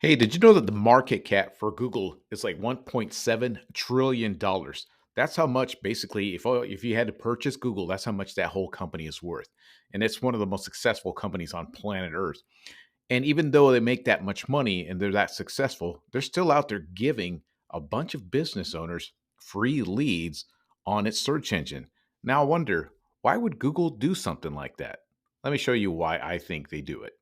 Hey, did you know that the market cap for Google is like $1.7 trillion? dollars? That's how much basically, if you had to purchase Google, that's how much that whole company is worth. And it's one of the most successful companies on planet Earth. And even though they make that much money and they're that successful, they're still out there giving a bunch of business owners free leads on its search engine. Now I wonder, why would Google do something like that? Let me show you why I think they do it.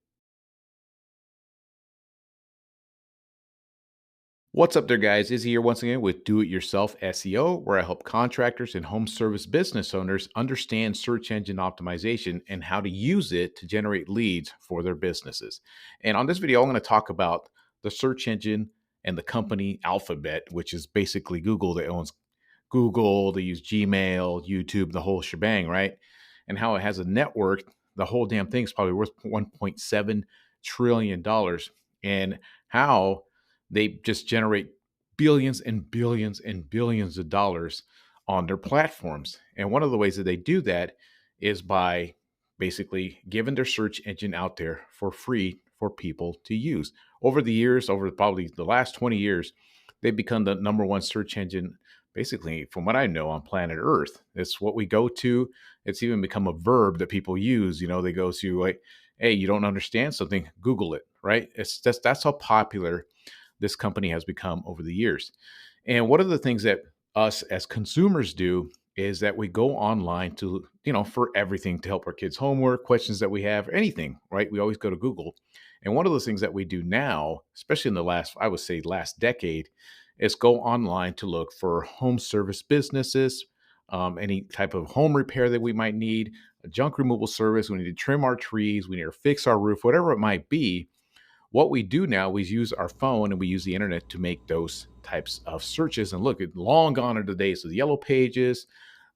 What's up there, guys? Izzy here once again with Do It Yourself SEO, where I help contractors and home service business owners understand search engine optimization and how to use it to generate leads for their businesses. And on this video, I'm going to talk about the search engine and the company Alphabet, which is basically Google that owns Google, they use Gmail, YouTube, the whole shebang, right? And how it has a network. The whole damn thing is probably worth $1.7 trillion. dollars. And how they just generate billions and billions and billions of dollars on their platforms. And one of the ways that they do that is by basically giving their search engine out there for free for people to use. Over the years, over probably the last 20 years, they've become the number one search engine basically from what I know on planet Earth. It's what we go to. It's even become a verb that people use. They go to like, hey, you don't understand something, Google it, right? It's just that's how popular this company has become over the years. And one of the things that us as consumers do is that we go online to, for everything to help our kids' homework, questions that we have, anything, right? We always go to Google. And one of those things that we do now, especially in the last, I would say, last decade, is go online to look for home service businesses, any type of home repair that we might need, a junk removal service. We need to trim our trees, we need to fix our roof, whatever it might be. What we do now is use our phone and we use the internet to make those types of searches. And look, long gone are the days of the yellow pages,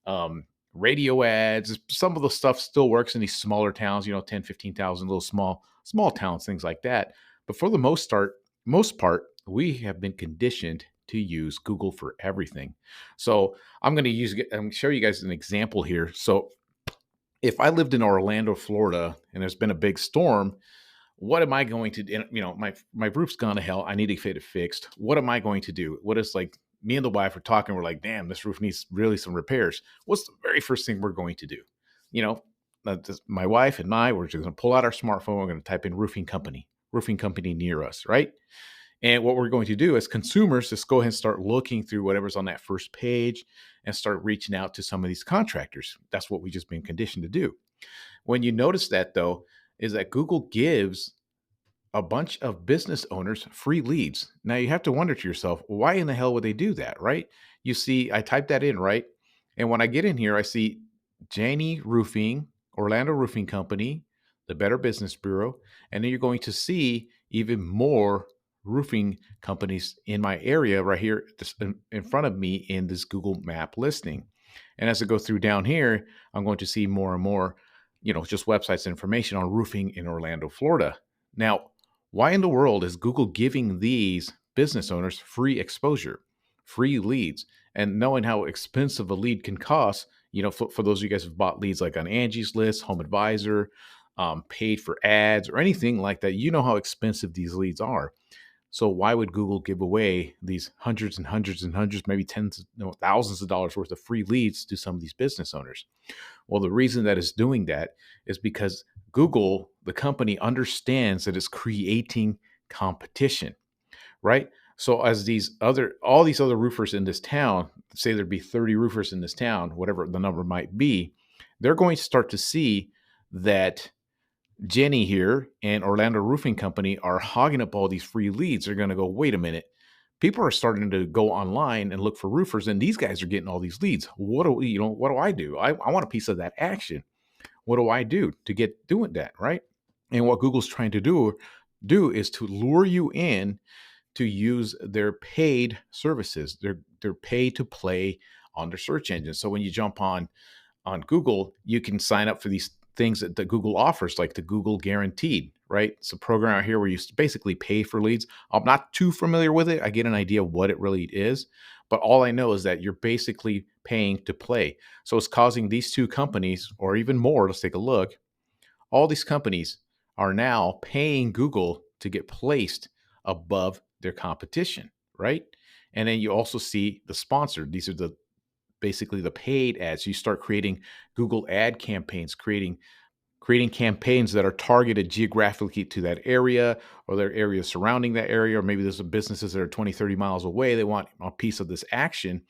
um, radio ads. Some of the stuff still works in these smaller towns, 10, 15,000, little small towns, things like that. But for the most part, we have been conditioned to use Google for everything. So I'm going to show you guys an example here. So if I lived in Orlando, Florida, and there's been a big storm, what am I going to do? My roof's gone to hell. I need to get it fixed. What am I going to do? What is like me and the wife are talking. We're like, damn, this roof needs really some repairs. What's the very first thing we're going to do? You know, my wife and we're just going to pull out our smartphone. We're going to type in roofing company near us, right? And what we're going to do as consumers is go ahead and start looking through whatever's on that first page and start reaching out to some of these contractors. That's what we've just been conditioned to do. When you notice that, though, is that Google gives a bunch of business owners free leads. Now you have to wonder to yourself, why in the hell would they do that, right? You see, I typed that in, right? And when I get in here, I see Janie Roofing, Orlando Roofing Company, the Better Business Bureau, and then you're going to see even more roofing companies in my area right here in front of me in this Google map listing. And as I go through down here, I'm going to see more and more, just websites and information on roofing in Orlando, Florida. Now, why in the world is Google giving these business owners free exposure, free leads, and knowing how expensive a lead can cost? For those of you guys who've bought leads like on Angie's List, Home Advisor, paid for ads, or anything like that, you know how expensive these leads are. So why would Google give away these hundreds and hundreds and hundreds, maybe tens, thousands of dollars worth of free leads to some of these business owners? Well, the reason that it's doing that is because Google, the company, understands that it's creating competition, right? So as all these other roofers in this town, say there'd be 30 roofers in this town, whatever the number might be, they're going to start to see that Jenny here and Orlando Roofing Company are hogging up all these free leads. They're going to go, wait a minute. People are starting to go online and look for roofers, and these guys are getting all these leads. What do I do? I want a piece of that action. What do I do to get doing that, right? And what Google's trying to do is to lure you in to use their paid services. They're pay to play on their search engine. So when you jump on Google, you can sign up for these things that Google offers, like the Google Guaranteed, right? It's a program out here where you basically pay for leads. I'm not too familiar with it. I get an idea of what it really is, but all I know is that you're basically paying to play. So it's causing these two companies, or even more, let's take a look. All these companies are now paying Google to get placed above their competition, right? And then you also see the sponsored. These are the basically the paid ads. You start creating Google ad campaigns, creating campaigns that are targeted geographically to that area or their area surrounding that area, or maybe there's some businesses that are 20, 30 miles away. They want a piece of this action.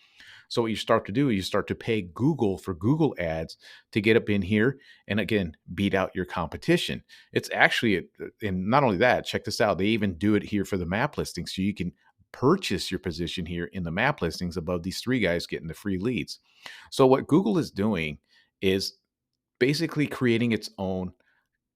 So what you start to do is you start to pay Google for Google ads to get up in here and again beat out your competition. It's actually, and not only that, check this out. They even do it here for the map listings, so you can purchase your position here in the map listings above these three guys getting the free leads. So what Google is doing is basically creating its own,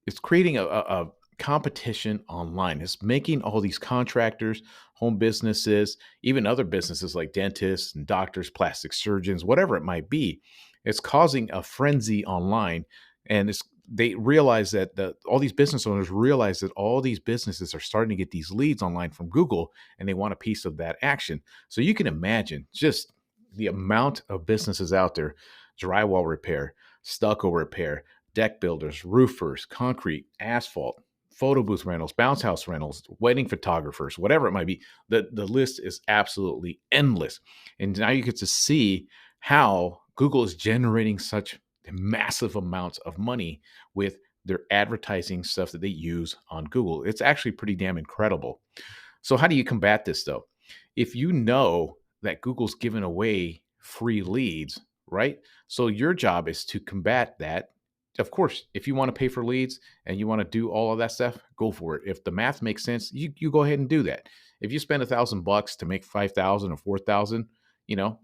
it's creating a competition online. It's making all these contractors, home businesses, even other businesses like dentists and doctors, plastic surgeons, whatever it might be. It's causing a frenzy online, and they realize that all these business owners realize that all these businesses are starting to get these leads online from Google, and they want a piece of that action. So you can imagine just the amount of businesses out there: drywall repair, stucco repair, deck builders, roofers, concrete, asphalt, photo booth rentals, bounce house rentals, wedding photographers, whatever it might be. The list is absolutely endless. And now you get to see how Google is generating such massive amounts of money with their advertising stuff that they use on Google. It's actually pretty damn incredible. So how do you combat this though? If you know that Google's giving away free leads, right? So your job is to combat that. Of course, if you want to pay for leads and you want to do all of that stuff, go for it. If the math makes sense, you go ahead and do that. If you spend $1,000 to make 5,000 or 4,000, in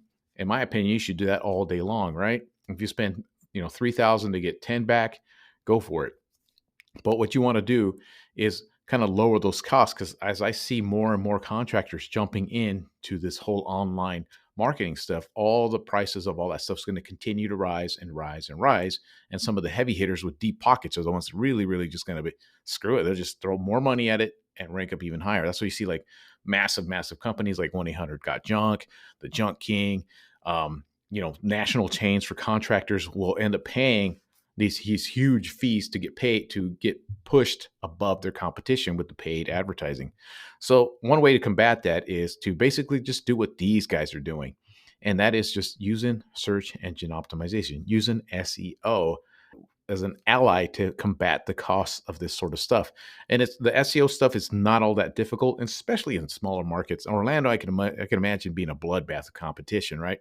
my opinion, you should do that all day long, right? If you spend 3,000 to get 10 back, go for it. But what you want to do is kind of lower those costs, because as I see more and more contractors jumping into this whole online marketing stuff, all the prices of all that stuff is going to continue to rise and rise and rise. And some of the heavy hitters with deep pockets are the ones that really, really just going to be screw it. They'll just throw more money at it and rank up even higher. That's why you see like massive, massive companies like 1-800 Got Junk, the Junk King, national chains for contractors will end up paying these huge fees to get paid, to get pushed above their competition with the paid advertising. So one way to combat that is to basically just do what these guys are doing. And that is just using search engine optimization, using SEO as an ally to combat the costs of this sort of stuff. And it's the SEO stuff is not all that difficult, especially in smaller markets. Orlando, I can imagine being a bloodbath of competition, right?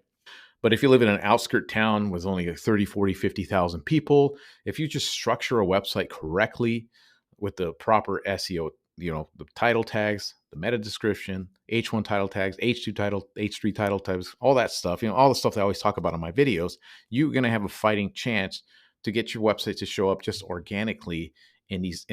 But if you live in an outskirt town with only like 30, 40, 50,000 people, if you just structure a website correctly with the proper SEO, the title tags, the meta description, H1 title tags, H2 title, H3 title tags, all that stuff, all the stuff that I always talk about in my videos, you're going to have a fighting chance to get your website to show up just organically in these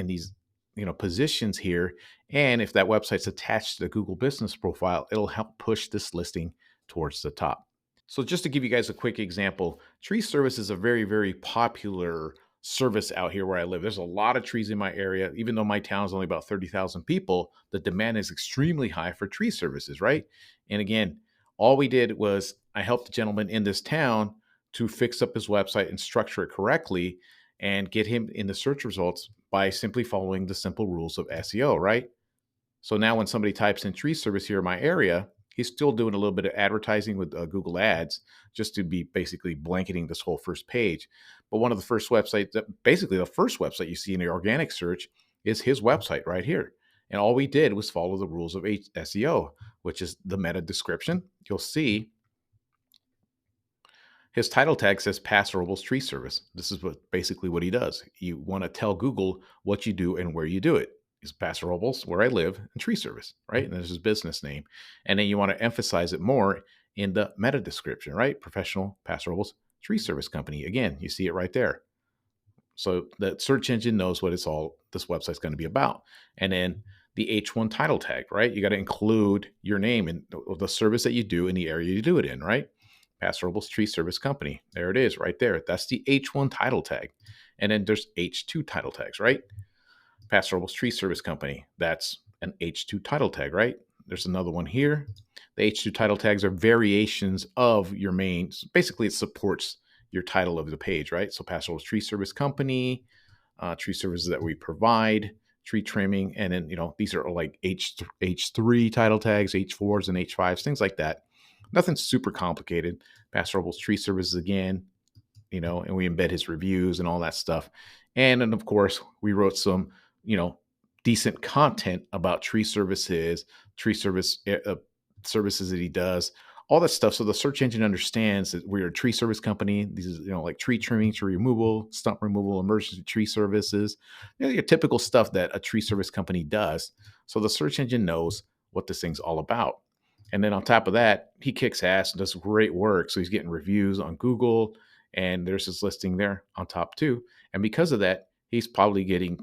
positions here. And if that website's attached to the Google business profile, it'll help push this listing towards the top. So just to give you guys a quick example, tree service is a very, very popular service out here where I live. There's a lot of trees in my area. Even though my town is only about 30,000 people, the demand is extremely high for tree services, right? And again, all we did was I helped the gentleman in this town to fix up his website and structure it correctly and get him in the search results by simply following the simple rules of SEO, right? So now when somebody types in tree service here in my area, he's still doing a little bit of advertising with Google Ads just to be basically blanketing this whole first page. But one of the first websites, basically the first website you see in the organic search is his website right here. And all we did was follow the rules of SEO, which is the meta description. You'll see his title tag says Pass Robles Tree Service. This is basically what he does. You want to tell Google what you do and where you do it. Is Paso Robles, where I live, and tree service, right? And there's his business name. And then you want to emphasize it more in the meta description, right? Professional Paso Robles Tree Service Company. Again, you see it right there. So the search engine knows what this website's going to be about. And then the H1 title tag, right? You got to include your name and the service that you do in the area you do it in, right? Paso Robles Tree Service Company. There it is right there. That's the H1 title tag. And then there's H2 title tags, right? Paso Robles Tree Service Company. That's an H2 title tag, right? There's another one here. The H2 title tags are variations of your main. Basically, it supports your title of the page, right? So Paso Robles Tree Service Company, tree services that we provide, tree trimming, and then these are like H3 title tags, H4s and H5s, things like that. Nothing super complicated. Pastor Robles Tree Services again, and we embed his reviews and all that stuff. And then, of course, we wrote some, decent content about tree services that he does, all that stuff. So the search engine understands that we're a tree service company. These is, like tree trimming, tree removal, stump removal, emergency tree services, your typical stuff that a tree service company does. So the search engine knows what this thing's all about. And then on top of that, he kicks ass and does great work. So he's getting reviews on Google, and there's his listing there on top too. And because of that, he's probably getting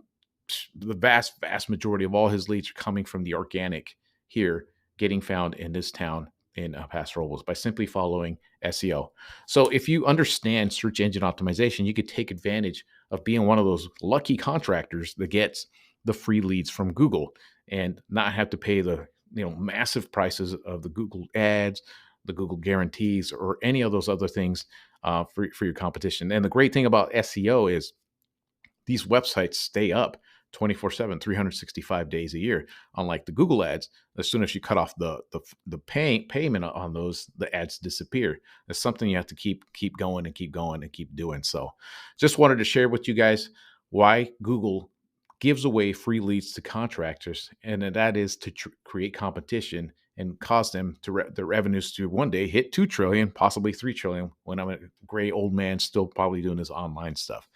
the vast majority of all his leads are coming from the organic here, getting found in this town in Paso Robles by simply following SEO. So if you understand search engine optimization, you could take advantage of being one of those lucky contractors that gets the free leads from Google and not have to pay the massive prices of the Google ads, the Google guarantees, or any of those other things for your competition. And the great thing about SEO is these websites stay up 24/7, 365 days a year. Unlike the Google ads, as soon as you cut off the payment on those, the ads disappear. It's something you have to keep going and keep going and keep doing. So, just wanted to share with you guys why Google gives away free leads to contractors, and that is to create competition and cause them to their revenues to one day hit 2 trillion, possibly 3 trillion, when I'm a gray old man still probably doing this online stuff.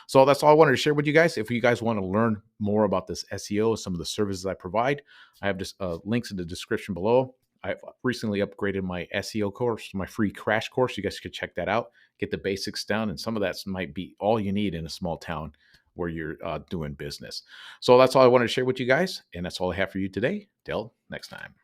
So that's all I wanted to share with you guys. If you guys want to learn more about this SEO, some of the services I provide, I have just links in the description below. I've recently upgraded my SEO course, my free crash course. You guys could check that out, get the basics down, and some of that might be all you need in a small town where you're doing business. So that's all I wanted to share with you guys, and that's all I have for you today. Till next time.